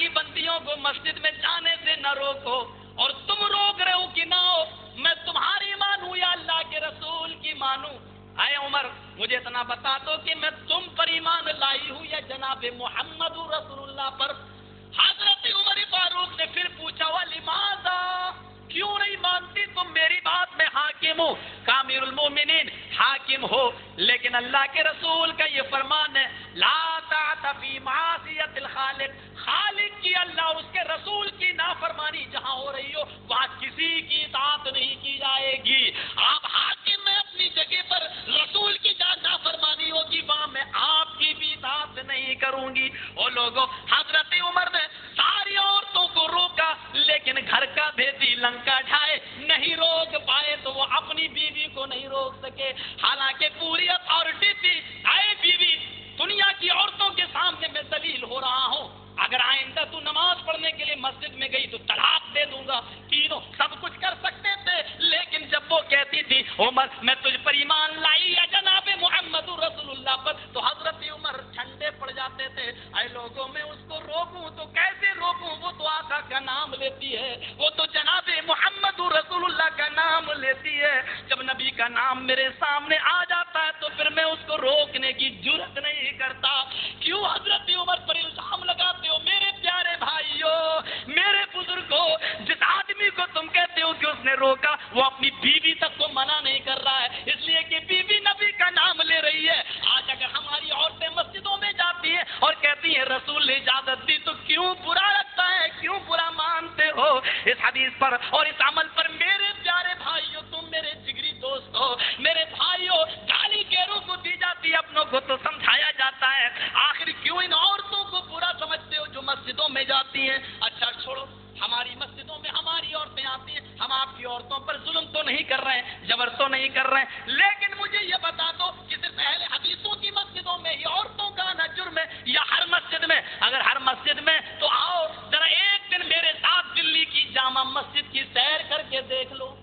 کی بندیوں کو مسجد میں جانے سے نہ روکو، اور تم روک رہے ہو کہ نہ ہو میں تمہاری مانوں یا اللہ کے رسول کی مانوں؟ اے عمر مجھے اتنا بتا دو کہ میں تم پر ایمان لائی ہوں یا جناب محمد رسول اللہ پر؟ حضرت عمر فاروق نے پھر پوچھا وَلِمَاذَا، کیوں نہیں مانتی تم میری بات؟ میں حاکم ہوں، امیر المومنین حاکم ہو، لیکن اللہ کے رسول کا یہ فرمان ہے لا طاعۃ فی معصیۃ الخالق، خالق کی اللہ اس کے رسول کی نافرمانی جہاں ہو رہی ہو وہاں کسی کی اطاعت نہیں کی جائے گی۔ آپ حاکم میں اپنی جگہ پر، رسول کی جہاں نافرمانی ہوگی وہاں میں آپ کی بھی اطاعت نہیں کروں گی۔ اور لوگوں، حضرت عمر نے ساری عورتوں کو روکا لیکن گھر کا بھیدی لنکا ڈھائے نہیں روک پائے تو وہ اپنی بیوی کو نہیں روک سکے، حالانکہ پوری اتھارٹی تھی۔ اے بیوی، دنیا کی عورتوں کے سامنے میں ذلیل ہو رہا ہوں، اگر آئندہ تو نماز پڑھنے کے لیے مسجد میں گئی تو طلاق دے دوں گا۔ تینوں سب کچھ کر سکتے تھے، لیکن جب وہ کہتی تھی عمر میں تجھ پر ایمان لائی یا جناب محمد رسول اللہ پر، تو حضرت عمر ٹھنڈے پڑ جاتے تھے۔ اے لوگوں، میں اس کو روکوں تو کیسے روکوں؟ وہ تو آقا کا نام لیتی ہے، وہ تو جناب محمد رسول اللہ کا نام لیتی ہے۔ جب نبی کا نام میرے سامنے آ جاتا ہے تو پھر میں اس کو روکنے کی جرات نہیں کرتا۔ کیوں حضرت عمر پر الزام لگاتے ہو؟ میرے پیارے بھائیوں، میرے بزرگوں، جس آدمی کو تم کہتے ہو کہ اس نے روکا وہ اپنی بیوی تک کو منع نہیں کر رہا ہے، اس لیے کہ بیوی نبی کا نام لے رہی ہے۔ آج اگر ہماری عورتیں مسجدوں میں جاتی ہیں اور کہتی ہیں رسول نے اجازت دی تو کیوں برا لگتا ہے، کیوں برا مانتے ہو؟ اس حدیث پر اور اس عمل پر میرے پیارے بھائیوں، تم میرے جگری دوست ہو، میرے بھائیوں، گالی گیروں کو دی جاتی ہے، اپنوں کو تو سمجھایا جاتا ہے، آخر کیوں ان عورتوں کو برا سمجھتے ہو جو مسجدوں میں جاتی ہیں؟ اچھا چھوڑو، ہماری مسجدوں میں ہماری عورتیں آتی ہیں، ہم آپ کی عورتوں پر ظلم تو نہیں کر رہے ہیں، جبر تو نہیں کر رہے ہیں، لیکن مجھے یہ بتا دو کہ صرف اہل حدیثوں کی مسجدوں میں یہ عورتوں کا آنا جرم ہے یا ہر مسجد میں؟ اگر ہر مسجد میں تو آؤ ذرا ایک دن میرے ساتھ دلی کی جامع مسجد کی سیر کر کے دیکھ لو،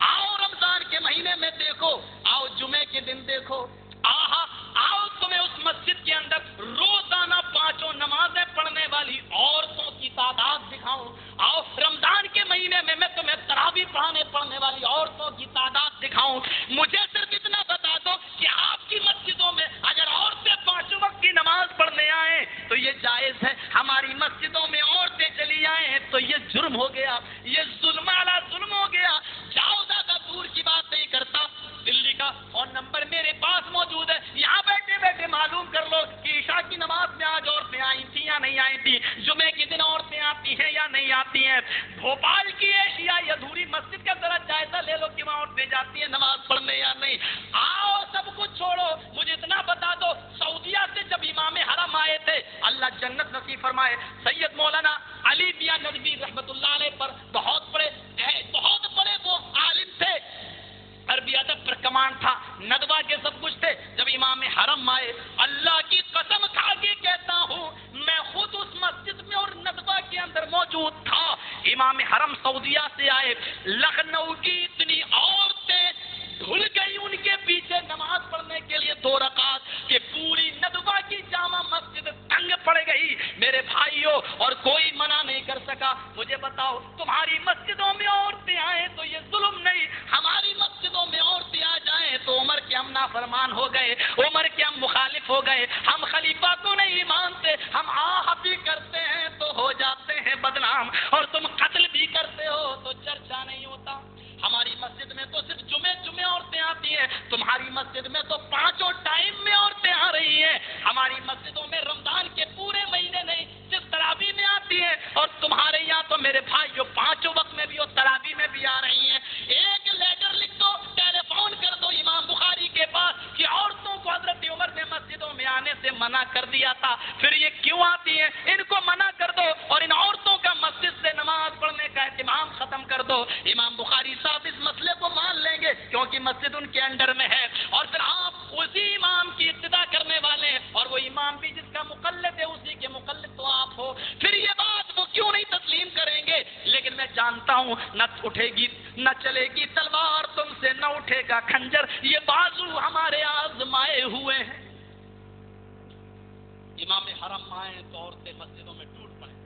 آؤ رمضان کے مہینے میں دیکھو، آؤ جمعے کے دن دیکھو، آؤ تمہیں اس مسجد کے اندر روزانہ 5 نمازیں پڑھنے والی عورتوں کی تعداد دکھاؤں، آؤ رمضان کے مہینے میں تمہیں تراویح پڑھنے والی عورتوں کی تعداد دکھاؤں۔ مجھے صرف اتنا بتا دو کہ آپ کی مسجدوں میں اگر عورتیں 5 وقت کی نماز پڑھنے آئیں تو یہ جائز ہے، ہماری مسجدوں میں عورتیں چلی آئیں تو یہ جرم ہو گیا، یہ ظلم علی ظلم ہو گیا۔ جاؤ، زیادہ دور کی بات نہیں کرتا، دلی کا فون نمبر میرے پاس موجود ہے، یہاں بیٹھے بیٹھے معلوم کر لو کہ عشاء کی نماز میں آج عورتیں آئی تھیں یا نہیں آئی تھی، جمعے کے دن عورتیں آتی ہیں یا نہیں آتی ہیں۔ بھوپال کی ایشیائی ادھوری مسجد کا ذرا جائزہ لے لو کہ وہاں عورتیں جاتی ہیں نماز پڑھنے یا نہیں۔ آؤ سب کچھ چھوڑو، مجھے اتنا بتا دو سعودیہ سے جب امام حرم آئے تھے، اللہ جنت نصیب فرمائے، سید مولانا علی میاں ندوی رحمۃ اللہ علیہ پر بہت بڑے وہ عالم تھے، عربی ادب پر کمانڈ تھا، ندوہ کے سب کچھ تھے۔ جب امام حرم آئے، اللہ کی قسم کھا کے کہتا ہوں میں خود اس مسجد میں اور ندوہ کے اندر موجود تھا۔ امام حرم سعودیہ سے آئے، لکھنؤ کی اتنی عورتیں دھل گئی ان کے پیچھے نماز پڑھنے کے لیے 2 رکعت کہ پوری ندوہ کی جامع مسجد تنگ پڑ گئی میرے بھائیوں، اور کوئی منع نہیں کر سکا۔ مجھے بتاؤ تمہاری مسجدوں میں عورتیں آئیں تو یہ ظلم نہیں، ہماری مسجدوں میں عورتیں آ جائیں تو عمر کے ہم نافرمان ہو گئے، عمر کے ہم مخالف ہو گئے، ہم خلیفہ کو نہیں مانتے، ہم بھی کرتے ہیں تو ہو جاتے ہیں بدنام، اور تم قتل بھی کرتے ہو تو چرچا نہیں ہوتا۔ ہماری مسجد میں تو صرف جمعے عورتیں آتی ہیں، تمہاری مسجد میں تو 5 ٹائم میں عورتیں آ رہی ہیں۔ ہماری مسجدوں میں رمضان کے پورے مہینے نہیں، صرف تراویح میں آتی ہیں، اور تمہارے یہاں تو میرے بھائی جو 5 وقت میں بھی اور تراویح میں بھی آ رہی ہیں۔ ایک لیٹر لکھ دو، ٹیلی فون کر دو امام بخاری کے پاس کہ عورتوں کو حضرت عمر نے مسجدوں میں آنے سے منع کر دیا تھا، پھر یہ کیوں آتی ہیں؟ ان کو منع کر دو اور ان عورتوں کا مسجد سے نماز پڑھنے کا اہتمام ختم کر دو۔ امام بخاری صاحب اس مسئلے کو مان لیں گے کیونکہ مسجد ان کے انڈر میں ہے، اور پھر آپ اسی امام کی اقتدا کرنے والے ہیں، اور وہ امام بھی جس کا مقلد ہے اسی کے مقلد تو آپ ہو، پھر یہ بات وہ کیوں نہیں تسلیم کریں گے؟ لیکن میں جانتا ہوں نہ اٹھے گی، نہ چلے گی تلوار تم سے، نہ اٹھے گا کھنجر، یہ بازو ہمارے آزمائے ہوئے ہیں۔ امام حرم آئے تو عورتیں مسجدوں میں ٹوٹ پڑے،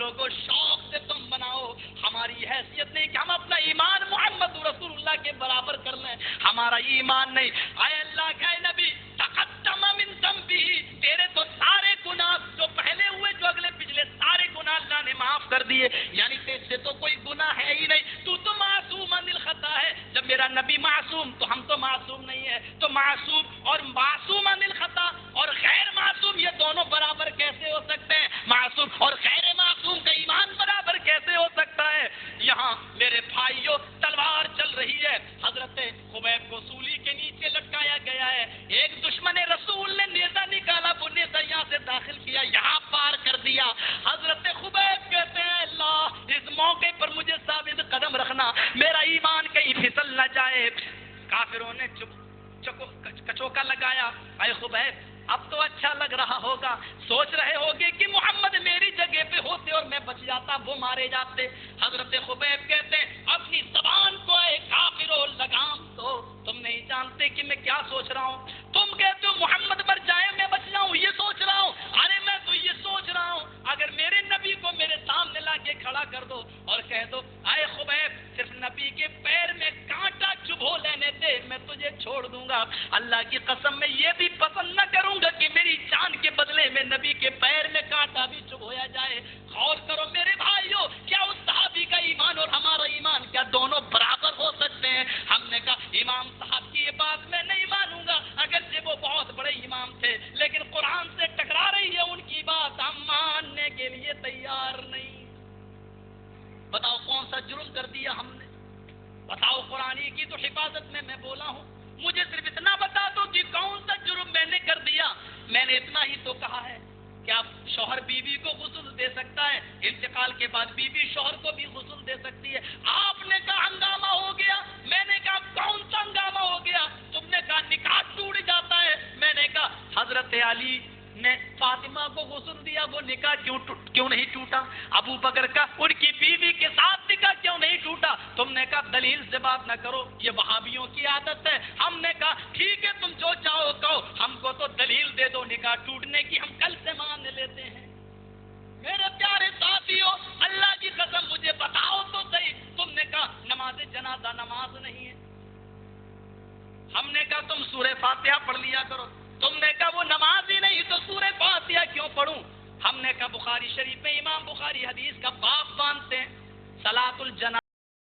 لوگوں کو شوق سے تم بناؤ. ہماری حیثیت نہیں کہ ہم اپنا ایمان محمد رسول اللہ کے برابر کر لیں. ہمارا ایمان نہیں. اے اللہ کے نبی تقدم من ذنبہ، تیرے تو سارے گناہ جو پہلے ہوئے جو اگلے پچھلے سارے گناہ اللہ نے معاف کر دیے. یعنی تیرے سے تو کوئی گناہ ہے ہی نہیں. تو معصوم عن الخطا ہے. جب میرا نبی معصوم تو ہم تو معصوم نہیں ہے. تو معصوم اور معصوم عن الخطا اور غیر معصوم یہ دونوں برابر کیسے ہو سکتے ہیں؟ معصوم اور غیر معصوم کا ایمان برابر کیسے ہو سکتا ہے؟ یہاں میرے بھائیوں تلوار چل رہی ہے. حضرت خبیب کو سولی کے نیچے لٹکایا گیا ہے. ایک دشمن رسول نے نیزہ نکالا، وہ نیزہ یہاں سے داخل کیا، یہاں پار کر دیا. حضرت خبیب کہتے ہیں اللہ اس موقع پر مجھے ثابت قدم رکھنا، میرا ایمان کہیں پھسل نہ جائے. کافروں نے کچوکا لگایا. اے خبیب اب تو اچھا لگ رہا ہوگا، سوچ رہے ہوگے کہ محمد میری جگہ پہ ہوتے اور میں بچ جاتا، وہ مارے جاتے. حضرت خبیب کہتے ہیں اپنی زبان کو اے کافرو لگام دو، تم نہیں جانتے کہ میں کیا سوچ رہا ہوں. تم کہتے ہو محمد مر جائے میں بچ جاؤں، یہ سوچ رہا ہوں. ارے میں تو یہ سوچ رہا ہوں اگر میرے نبی کو میرے سامنے لا کے کھڑا کر دو اور کہہ دو اے خبیب صرف نبی کے پیر میں کانٹا چبھو لینے دے میں تجھے چھوڑ دوں گا. اللہ کی قسم میں یہ بھی پسند نہ کروں گا کہ میری جان کے بدلے میں نبی کے پیر میں کانٹا بھی چبھویا جائے. غور کرو میرے بھائیوں، کیا اس صحابی کا ایمان اور ہمارا ایمان کیا دونوں برابر ہو سکتے ہیں؟ ہم نے کہا امام صاحب کی یہ بات میں نہیں مانوں گا، اگرچہ وہ بہت بڑے امام تھے لیکن قرآن سے ٹکرا رہی ہے ان کی بات، ہم ماننے کے لیے تیار نہیں. بتاؤ کون سا جرم کر دیا ہم نے؟ بتاؤ. قرآن کی تو حفاظت میں بولا ہوں، مجھے صرف اتنا بتا دو کہ کون سا جرم میں نے کر دیا. میں نے اتنا ہی تو کہا ہے کہ آپ شوہر بیوی کو غسل دے سکتا ہے، انتقال کے بعد بیوی شوہر کو بھی غسل دے سکتی ہے. آپ نے کہا ہنگامہ ہو گیا، میں نے کہا کون سا ہنگامہ ہو گیا؟ تم نے کہا نکاح ٹوٹ جاتا ہے، میں نے کہا حضرت علی نے فاطمہ کو غسل دیا، وہ نکاح کیوں نہیں ٹوٹا؟ ابو بکر کا ان کی بیوی کے ساتھ نکاح کیوں نہیں ٹوٹا؟ تم نے کہا دلیل سے بات نہ کرو، یہ وہابیوں کی عادت ہے. ہم نے کہا ٹھیک ہے تم جو چاہو کہو، ہم کو تو دلیل دے دو نکاح ٹوٹنے کی، ہم کل سے مان لیتے ہیں. میرے پیارے ساتھیوں اللہ کی قسم مجھے بتاؤ تو صحیح، تم نے کہا نماز جنازہ نماز نہیں ہے. ہم نے کہا تم سورہ فاتحہ پڑھ لیا کرو. تم نے کہا وہ نماز ہی نہیں تو سورہ فاتحہ کیوں پڑھوں؟ ہم نے کہا بخاری شریف میں امام بخاری حدیث کا باب باندھتے ہیں صلاۃ الجنازہ